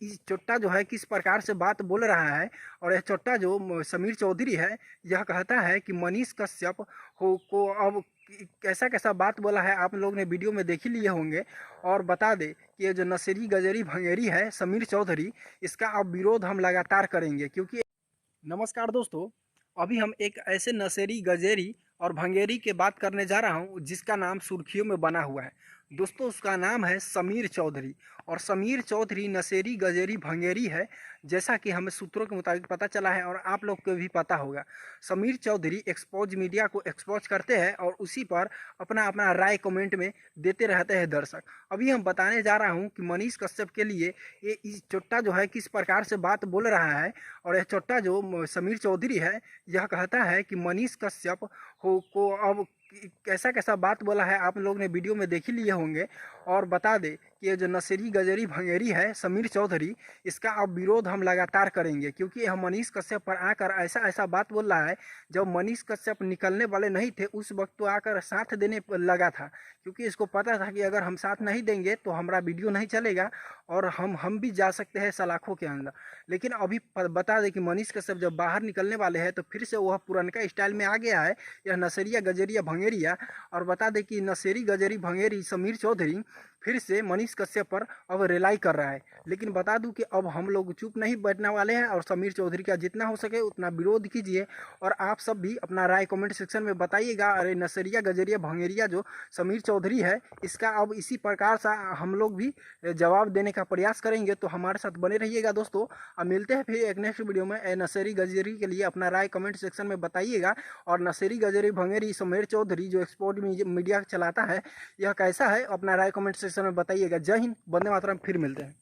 ये चोट्टा जो है किस प्रकार से बात बोल रहा है। और यह चोट्टा जो समीर चौधरी है, यह कहता है कि मनीष कश्यप को अब कैसा कैसा बात बोला है आप लोग ने वीडियो में देख ही लिए होंगे। और बता दे कि ये जो नशेरी गजेरी भंगेरी है समीर चौधरी, इसका अब विरोध हम लगातार करेंगे। क्योंकि नमस्कार दोस्तों, अभी हम एक ऐसे नशेरी गजेरी और भंगेरी के बात करने जा रहा हूँ जिसका नाम सुर्खियों में बना हुआ है। दोस्तों, उसका नाम है समीर चौधरी। और समीर चौधरी नशेरी गजेरी भंगेरी है, जैसा कि हमें सूत्रों के मुताबिक पता चला है और आप लोग को भी पता होगा। समीर चौधरी एक्सपोज मीडिया को एक्सपोज करते हैं और उसी पर अपना अपना राय कमेंट में देते रहते हैं दर्शक। अभी हम बताने जा रहा हूँ कि मनीष कश्यप के लिए ये चोट्टा जो है किस प्रकार से बात बोल रहा है। और यह चोट्टा जो समीर चौधरी है, यह कहता है कि मनीष कश्यप को अब कैसा कैसा बात बोला है आप लोग ने वीडियो में देख ही लिए होंगे। और बता दे कि ये जो नशेरी गजेरी भंगेरी है समीर चौधरी, इसका अब विरोध हम लगातार करेंगे। क्योंकि यह मनीष कश्यप पर आकर ऐसा ऐसा बात बोल रहा है। जब मनीष कश्यप निकलने वाले नहीं थे उस वक्त तो आकर साथ देने लगा था, क्योंकि इसको पता था कि अगर हम साथ नहीं देंगे तो हमारा वीडियो नहीं चलेगा और हम भी जा सकते हैं सलाखों के अंदर। लेकिन अभी बता दें कि मनीष कश्यप जब बाहर निकलने वाले हैं तो फिर से वह पुरनका स्टाइल में आ गया है, यह नशेरिया गजेरिया भंगेरिया। और बता दें कि नशेरी गजेरी भंगेरी समीर चौधरी फिर से मनीष कश्यप पर अब रिलाई कर रहा है। लेकिन बता दूं कि अब हम लोग चुप नहीं बैठने वाले हैं और समीर चौधरी का जितना हो सके उतना विरोध कीजिए। और आप सब भी अपना राय कमेंट सेक्शन में बताइएगा। अरे नशेरिया गजेरिया भंगेरिया जो समीर चौधरी है, इसका अब इसी प्रकार से हम लोग भी जवाब देने का प्रयास करेंगे। तो हमारे साथ बने रहिएगा दोस्तों। अब मिलते हैं फिर एक नेक्स्ट वीडियो में। नशेरी गजेरी के लिए अपना राय कमेंट सेक्शन में बताइएगा। और नशेरी गजेरी भंगेरी समीर चौधरी जो एक्सपोर्ट मीडिया चलाता है, यह कैसा है अपना राय कमेंट सेक्शन में बताइएगा। जय हिंद, वंदे मातरम। फिर मिलते हैं।